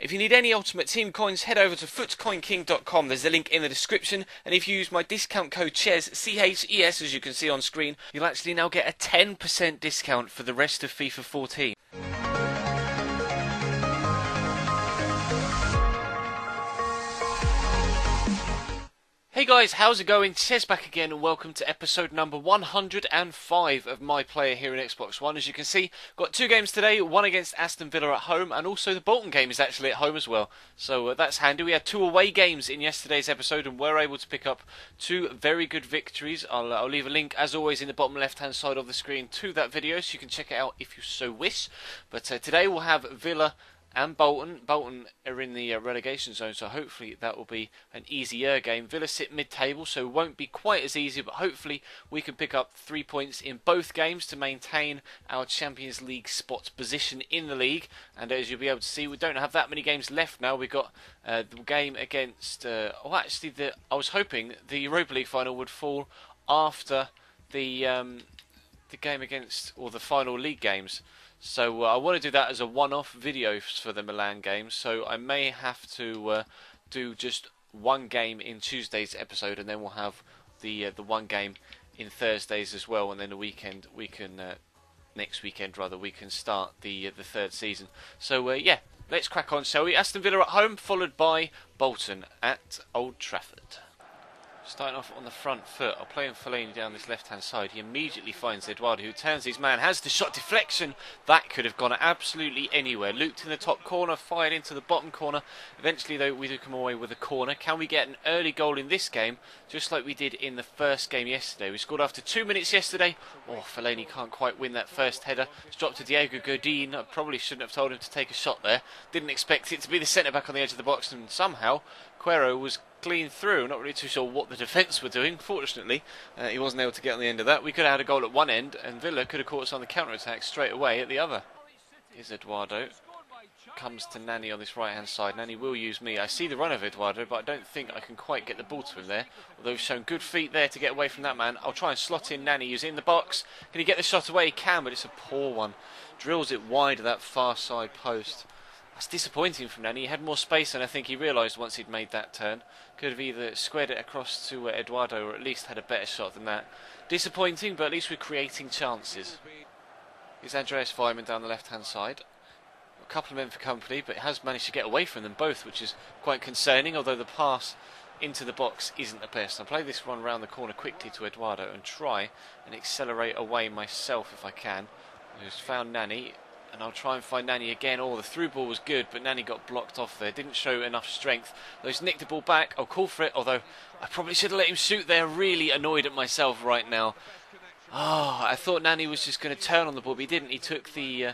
If you need any Ultimate Team coins, head over to footcoinking.com. There's a link in the description, and if you use my discount code CHES, C-H-E-S, as you can see on screen, you'll actually now get a 10% discount for the rest of FIFA 14. Hey guys, how's it going? Chez back again and welcome to episode number 105 of My Player here in Xbox One. As you can see, got two games today, one against Aston Villa at home and also the Bolton game is actually at home as well. So that's handy. We had two away games in yesterday's episode and were able to pick up two very good victories. I'll leave a link as always in the bottom left hand side of the screen to that video so you can check it out if you so wish. But today we'll have Villa and Bolton. Bolton are in the relegation zone, so hopefully that will be an easier game. Villa sit mid-table, so it won't be quite as easy, but hopefully we can pick up 3 points in both games to maintain our Champions League spot position in the league. And as you'll be able to see, we don't have that many games left now. We've got the game against... I was hoping the Europa League final would fall after the game against, or the final league games. So I want to do that as a one-off video for the Milan game, so I may have to do just one game in Tuesday's episode, and then we'll have the one game in Thursdays as well, and then the weekend we can next weekend rather we can start the third season. So yeah, let's crack on, shall we? Aston Villa at home, followed by Bolton at Old Trafford. Starting off on the front foot, I'll play Fellaini down this left-hand side. He immediately finds Eduardo, who turns his man, has the shot deflection. That could have gone absolutely anywhere. Looped in the top corner, fired into the bottom corner. Eventually, though, we do come away with a corner. Can we get an early goal in this game, just like we did in the first game yesterday? We scored after 2 minutes yesterday. Oh, Fellaini can't quite win that first header. It's dropped to Diego Godin. I probably shouldn't have told him to take a shot there. Didn't expect it to be the centre-back on the edge of the box, and somehow Quero was clean through. Not really too sure what the defence were doing. Fortunately, he wasn't able to get on the end of that. We could have had a goal at one end, and Villa could have caught us on the counter-attack straight away at the other. Here's Eduardo. Comes to Nani on this right-hand side. Nani will use me. I see the run of Eduardo, but I don't think I can quite get the ball to him there. Although he's shown good feet there to get away from that man. I'll try and slot in Nani, who's in the box. Can he get the shot away? He can, but it's a poor one. Drills it wide of that far side post. That's disappointing from Nani. He had more space than I think he realised once he'd made that turn. Could have either squared it across to Eduardo or at least had a better shot than that. Disappointing, but at least we're creating chances. Here's Andreas Weimann down the left-hand side. A couple of men for company, but has managed to get away from them both, which is quite concerning, although the pass into the box isn't the best. I'll play this one round the corner quickly to Eduardo and try and accelerate away myself if I can. I've just found Nani. And I'll try and find Nani again. Oh, the through ball was good, but Nani got blocked off there. Didn't show enough strength. Though he's nicked the ball back. I'll call for it, although I probably should have let him shoot there. Really annoyed at myself right now. Oh, I thought Nani was just going to turn on the ball, but he didn't. He took the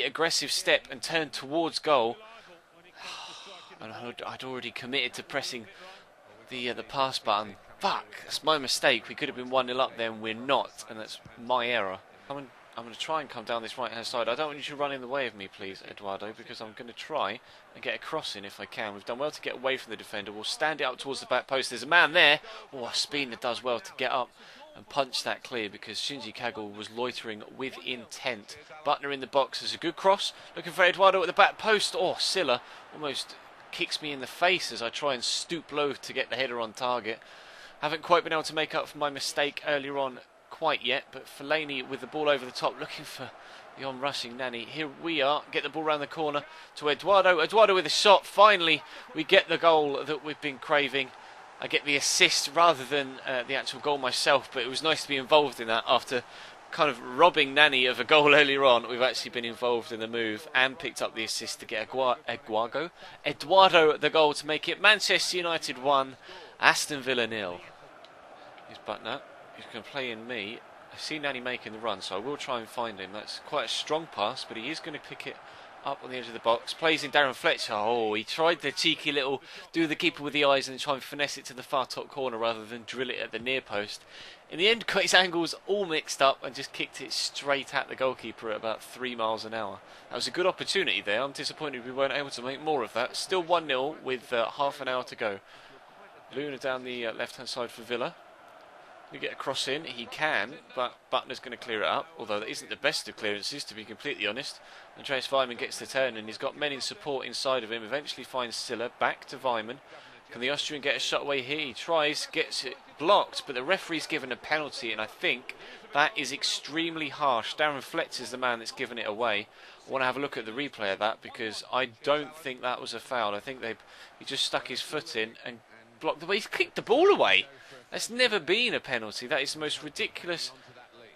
aggressive step and turned towards goal. And I'd already committed to pressing the pass button. Fuck, that's my mistake. We could have been 1-0 up there, and we're not, and that's my error. I'm going to try and come down this right-hand side. I don't want you to run in the way of me, please, Eduardo, because I'm going to try and get a cross in if I can. We've done well to get away from the defender. We'll stand it up towards the back post. There's a man there. Oh, Spina does well to get up and punch that clear because Shinji Kaggle was loitering with intent. Butner in the box. There's a good cross. Looking for Eduardo at the back post. Oh, Silla almost kicks me in the face as I try and stoop low to get the header on target. Haven't quite been able to make up for my mistake earlier on quite yet, but Fellaini with the ball over the top looking for the on-rushing Nani. Here we are, get the ball round the corner to Eduardo. Eduardo with a shot. Finally we get the goal that we've been craving. I get the assist rather than the actual goal myself, but it was nice to be involved in that. After kind of robbing Nani of a goal earlier on, we've actually been involved in the move and picked up the assist to get Eduardo the goal to make it Manchester United 1, Aston Villa 0. Here's Butner. He's going to play in me. I see Nani making the run, so I will try and find him. That's quite a strong pass, but he is going to pick it up on the edge of the box. Plays in Darren Fletcher. Oh, he tried the cheeky little do the keeper with the eyes and then try and finesse it to the far top corner rather than drill it at the near post. In the end, got his angles all mixed up and just kicked it straight at the goalkeeper at about 3 miles an hour. That was a good opportunity there. I'm disappointed we weren't able to make more of that. Still 1-0 with half an hour to go. Luna down the left-hand side for Villa. You get a cross in, he can, but Butner's going to clear it up, although that isn't the best of clearances, to be completely honest. Andreas Weimann gets the turn, and he's got men in support inside of him, eventually finds Silla, back to Weimann. Can the Austrian get a shot away here? He tries, gets it blocked, but the referee's given a penalty, and I think that is extremely harsh. Darren Fletcher's the man that's given it away. I want to have a look at the replay of that, because I don't think that was a foul. I think he just stuck his foot in and blocked the way. He's kicked the ball away. That's never been a penalty. That is the most ridiculous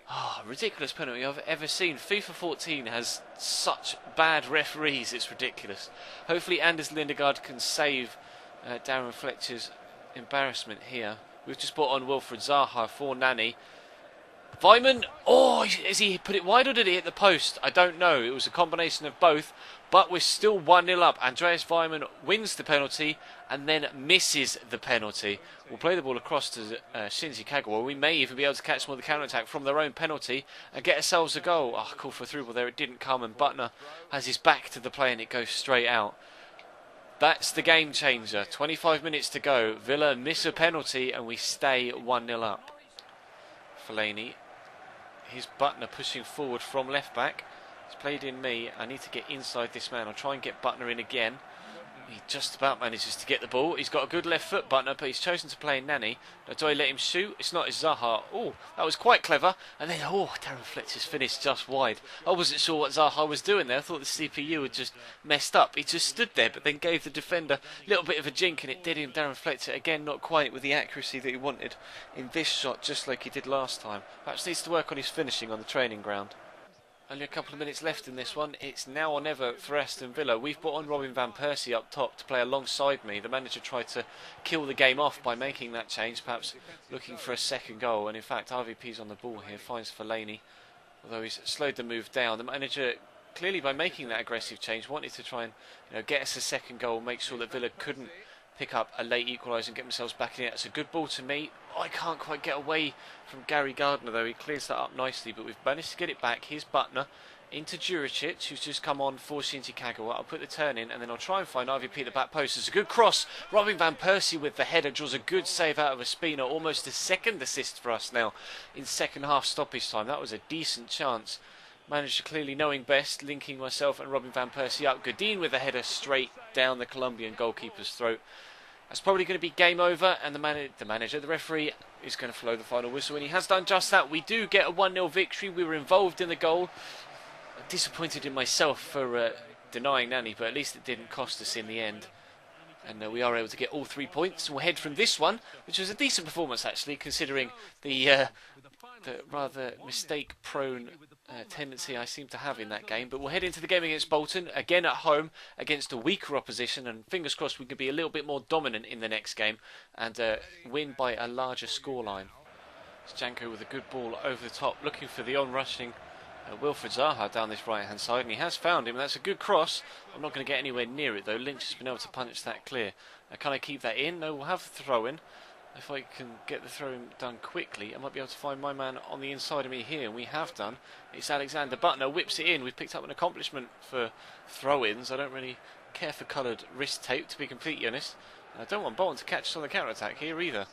penalty I've ever seen. FIFA 14 has such bad referees, it's ridiculous. Hopefully Anders Lindegaard can save Darren Fletcher's embarrassment here. We've just brought on Wilfried Zaha for Nani. Weimann, has he put it wide or did he hit the post? I don't know. It was a combination of both, but we're still 1-0 up. Andreas Weimann wins the penalty and then misses the penalty. We'll play the ball across to Shinji Kagawa. We may even be able to catch some of the counter-attack from their own penalty and get ourselves a goal. Call for a through ball there. It didn't come, and Butner has his back to the play and it goes straight out. That's the game changer. 25 minutes to go. Villa miss a penalty and we stay 1-0 up. Fellaini. Here's Butner pushing forward from left back. He's played in me. I need to get inside this man. I'll try and get Butner in again. He just about manages to get the ball. He's got a good left foot, Butner, but he's chosen to play in Nani. Now, do I let him shoot? It's not his Zaha. Oh, that was quite clever. And then, Darren Fletcher's finished just wide. I wasn't sure what Zaha was doing there. I thought the CPU had just messed up. He just stood there, but then gave the defender a little bit of a jink, and it did him. Darren Fletcher, again, not quite with the accuracy that he wanted in this shot, just like he did last time. Perhaps needs to work on his finishing on the training ground. Only a couple of minutes left in this one. It's now or never for Aston Villa. We've brought on Robin van Persie up top to play alongside me. The manager tried to kill the game off by making that change, perhaps looking for a second goal. And in fact, RVP's on the ball here, finds Fellaini. Although he's slowed the move down. The manager, clearly by making that aggressive change, wanted to try and get us a second goal, make sure that Villa couldn't pick up a late equaliser and get themselves back in it. It's a good ball to me. I can't quite get away from Gary Gardner though. He clears that up nicely, but we've managed to get it back. Here's Butner into Juricic, who's just come on for Shinji Kagawa. I'll put the turn in and then I'll try and find RVP at the back post. It's a good cross. Robin van Persie with the header draws a good save out of Ospina. Almost a second assist for us now in second half stoppage time. That was a decent chance. Manager clearly knowing best, linking myself and Robin van Persie up. Godin with a header straight down the Colombian goalkeeper's throat. That's probably going to be game over, and the referee, is going to blow the final whistle, and he has done just that. We do get a 1-0 victory. We were involved in the goal. I'm disappointed in myself for denying Nani, but at least it didn't cost us in the end. And we are able to get all 3 points. We'll head from this one, which was a decent performance actually, considering the rather mistake-prone tendency I seem to have in that game. But we'll head into the game against Bolton, again at home, against a weaker opposition, and fingers crossed we can be a little bit more dominant in the next game and win by a larger scoreline. It's Janko with a good ball over the top, looking for the on-rushing Wilfried Zaha down this right-hand side, and he has found him. That's a good cross. I'm not going to get anywhere near it, though. Lynch has been able to punch that clear. Can I keep that in? No, we'll have the throw-in. If I can get the throw-in done quickly, I might be able to find my man on the inside of me here, and we have done. It's Alexander Butner, whips it in. We've picked up an accomplishment for throw-ins. I don't really care for coloured wrist tape, to be completely honest. I don't want Bolton to catch us on the counter-attack here either.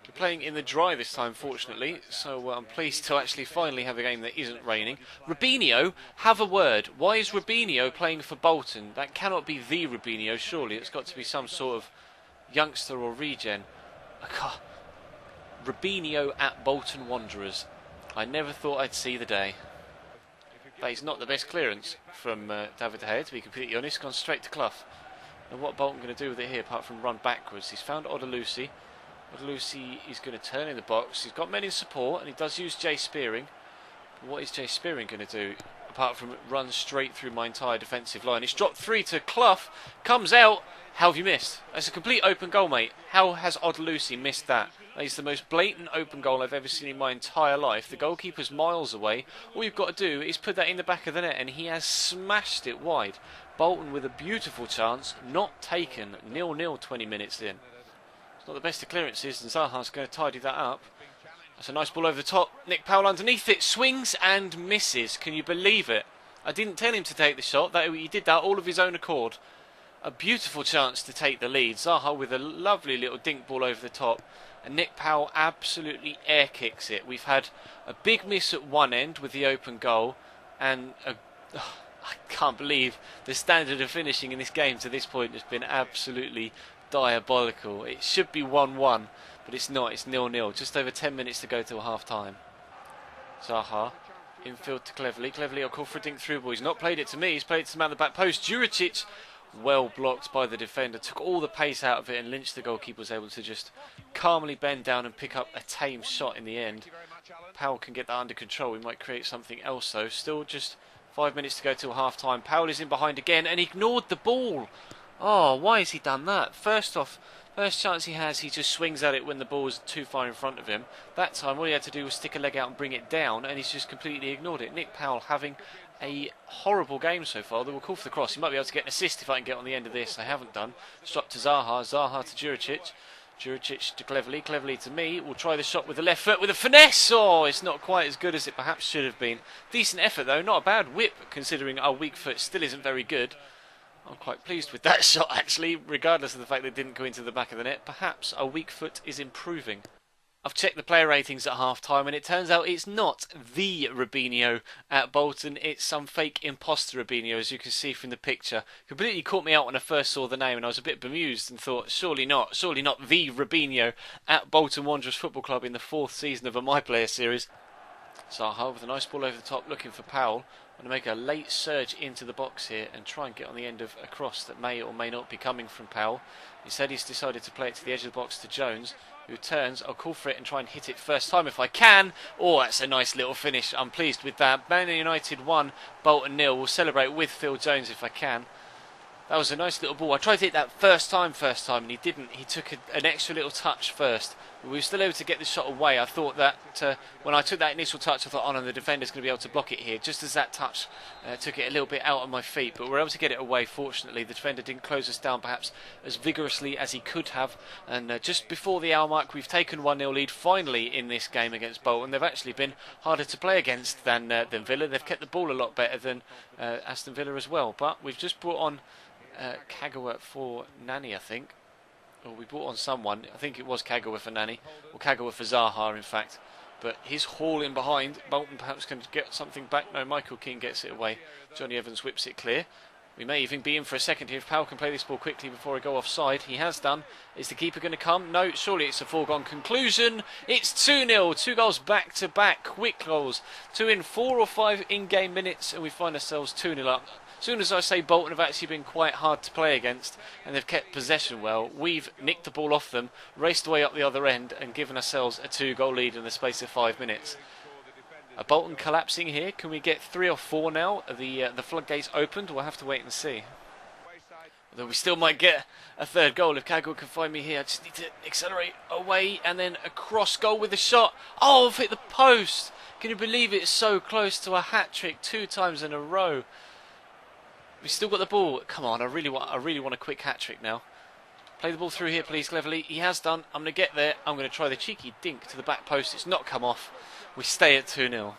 We're playing in the dry this time, fortunately, so I'm pleased to actually finally have a game that isn't raining. Robinho, have a word. Why is Robinho playing for Bolton? That cannot be the Robinho, surely. It's got to be some sort of youngster or regen. Robinho at Bolton Wanderers. I never thought I'd see the day. That is not the best clearance from David De Gea, to be completely honest. Gone straight to Clough. And what Bolton going to do with it here, apart from run backwards? He's found Odelusi. Odelusi is going to turn in the box. He's got men in support, and he does use Jay Spearing. But what is Jay Spearing going to do, apart from run straight through my entire defensive line? It's dropped 3 to Clough. Comes out. How have you missed? That's a complete open goal, mate. How has Odelusi missed that? That is the most blatant open goal I've ever seen in my entire life. The goalkeeper's miles away. All you've got to do is put that in the back of the net, and he has smashed it wide. Bolton with a beautiful chance, not taken. 0-0 20 minutes in. It's not the best of clearances, and Zaha's going to tidy that up. That's a nice ball over the top. Nick Powell underneath it, swings and misses. Can you believe it? I didn't tell him to take the shot. He did that all of his own accord. A beautiful chance to take the lead. Zaha with a lovely little dink ball over the top. and Nick Powell absolutely air kicks it. We've had a big miss at one end with the open goal, and I can't believe the standard of finishing in this game to this point has been absolutely diabolical. It should be 1-1, but it's not. It's 0-0. Just over 10 minutes to go till half time. Zaha, infield to Cleverley. Cleverley, I'll call for a dink through ball. He's not played it to me. He's played it to the man at the back post. Juricic, well blocked by the defender. Took all the pace out of it, and Lynch, the goalkeeper, was able to just calmly bend down and pick up a tame shot in the end. Powell can get that under control. We might create something else though. Still just 5 minutes to go till half time. Powell is in behind again and ignored the ball. Oh, why has he done that? First chance he has, he just swings at it when the ball is too far in front of him. That time all he had to do was stick a leg out and bring it down, and he's just completely ignored it. Nick Powell having a horrible game so far. They will call for the cross. He might be able to get an assist if I can get on the end of this. I haven't done. Strop to Zaha. Zaha to Juricic. Juricic to Cleverley. Cleverley to me. We'll try the shot with the left foot with a finesse. Oh, it's not quite as good as it perhaps should have been. Decent effort though. Not a bad whip considering our weak foot still isn't very good. I'm quite pleased with that shot actually, regardless of the fact that it didn't go into the back of the net. Perhaps our weak foot is improving. I've checked the player ratings at half time and it turns out it's not the Robinho at Bolton, it's some fake imposter Robinho, as you can see from the picture. Completely caught me out when I first saw the name and I was a bit bemused and thought surely not the Robinho at Bolton Wanderers Football Club in the 4th season of a My Player series. Zaha with a nice ball over the top looking for Powell. I'm going to make a late surge into the box here and try and get on the end of a cross that may or may not be coming from Powell. Instead he's decided to play it to the edge of the box to Jones, who turns. I'll call for it and try and hit it first time if I can. Oh, that's a nice little finish. I'm pleased with that. Man United 1, Bolton 0. We'll celebrate with Phil Jones if I can. That was a nice little ball. I tried to hit that first time, and he didn't. He took an extra little touch first. We were still able to get the shot away. I thought that when I took that initial touch, I thought, oh no, the defender's going to be able to block it here. Just as that touch took it a little bit out of my feet, but we were able to get it away, fortunately. The defender didn't close us down perhaps as vigorously as he could have. And just before the hour mark, we've taken 1-0 lead finally in this game against Bolton. They've actually been harder to play against than Villa. They've kept the ball a lot better than Aston Villa as well. But we've just brought on Kagawa for Nani, I think. Or we brought on someone. I think it was Kagawa for Nani. Or Kagawa for Zaha, in fact. But his haul in behind. Bolton perhaps can get something back. No, Michael Keane gets it away. Johnny Evans whips it clear. We may even be in for a second here if Powell can play this ball quickly before I go offside. He has done. Is the keeper going to come? No, surely it's a foregone conclusion. It's 2-0. 2 goals back to back. Quick goals. 2 in 4 or 5 in-game minutes. And we find ourselves 2-0 up. As soon as I say Bolton have actually been quite hard to play against and they've kept possession well, we've nicked the ball off them, raced away up the other end and given ourselves a 2-goal lead in the space of 5 minutes. A Bolton collapsing here. Can we get 3 or 4 now? The floodgates opened. We'll have to wait and see. Although we still might get a 3rd goal if Kagawa can find me here. I just need to accelerate away and then a cross goal with a shot. Oh, I've hit the post. Can you believe it? It's so close to a hat-trick 2 times in a row. We've still got the ball. Come on, I really want a quick hat-trick now. Play the ball through here, please, Cleverley. He has done. I'm going to get there. I'm going to try the cheeky dink to the back post. It's not come off. We stay at 2-0.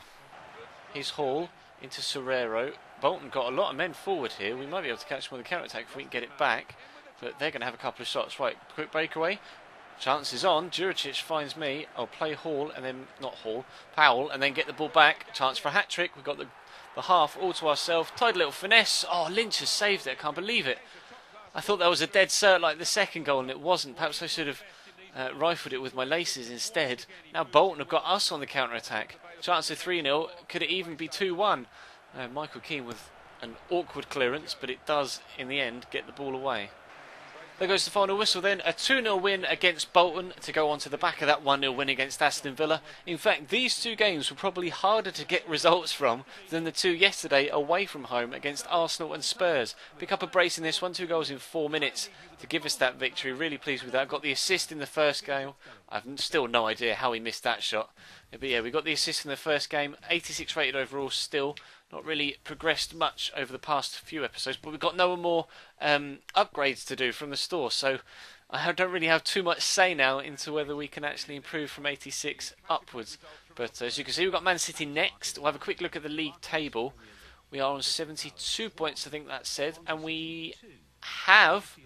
Here's Hall into Suarez. Bolton got a lot of men forward here. We might be able to catch them on the counter-attack if we can get it back. But they're going to have a couple of shots. Right, quick breakaway. Chance is on. Juricic finds me. I'll play Hall and then, not Hall, Powell, and then get the ball back. Chance for a hat-trick. We've got the half all to ourselves. Tight little finesse. Oh, Lynch has saved it. I can't believe it. I thought that was a dead cert like the second goal and it wasn't. Perhaps I should have rifled it with my laces instead. Now Bolton have got us on the counter-attack. Chance of 3-0. Could it even be 2-1? Michael Keane with an awkward clearance, but it does in the end get the ball away. There goes the final whistle then. A 2-0 win against Bolton to go on to the back of that 1-0 win against Aston Villa. In fact, these 2 games were probably harder to get results from than the 2 yesterday away from home against Arsenal and Spurs. Pick up a brace in this one. 2 goals in 4 minutes to give us that victory. Really pleased with that. Got the assist in the first game. I've still no idea how he missed that shot. But yeah, we got the assist in the first game. 86 rated overall still. Not really progressed much over the past few episodes, but we've got no more upgrades to do from the store, so I don't really have too much say now into whether we can actually improve from 86 upwards. But as you can see, we've got Man City next. We'll have a quick look at the league table. We are on 72 points, I think that said, and we have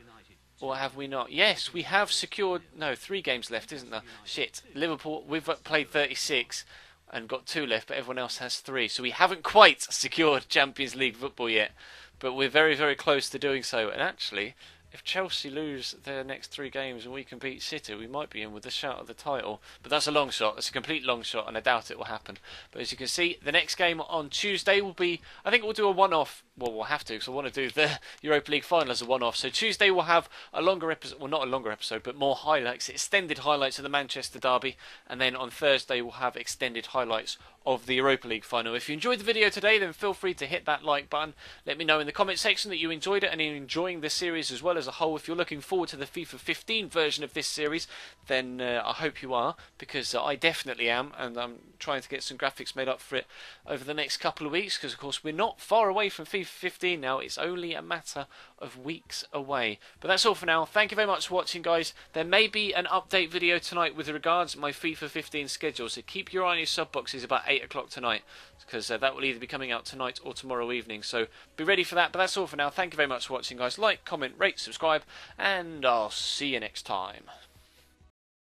Or have we not? Yes, we have secured... No, 3 games left, isn't there? Shit. Liverpool, we've played 36 and got 2 left, but everyone else has 3. So we haven't quite secured Champions League football yet. But we're very, very close to doing so. And actually, if Chelsea lose their next 3 games and we can beat City, we might be in with a shout at the title. But that's a long shot. That's a complete long shot, and I doubt it will happen. But as you can see, the next game on Tuesday will be... I think we'll do a one-off. Well, we'll have to, because I want to do the Europa League final as a one-off. So Tuesday we'll have a longer episode, well, not a longer episode, but more highlights, extended highlights of the Manchester derby. And then on Thursday we'll have extended highlights of the Europa League final. If you enjoyed the video today, then feel free to hit that like button. Let me know in the comment section that you enjoyed it and you're enjoying this series as well as a whole. If you're looking forward to the FIFA 15 version of this series, then I hope you are, because I definitely am, and I'm trying to get some graphics made up for it over the next couple of weeks, because of course we're not far away from FIFA 15 now. It's only a matter of weeks away. But that's all for now. Thank you very much for watching, guys. There may be an update video tonight with regards to my FIFA 15 schedule, so keep your eye on your sub boxes about 8 o'clock tonight, because that will either be coming out tonight or tomorrow evening, so be ready for that. But that's all for now. Thank you very much for watching, guys. Like, comment, rate, subscribe, and I'll see you next time.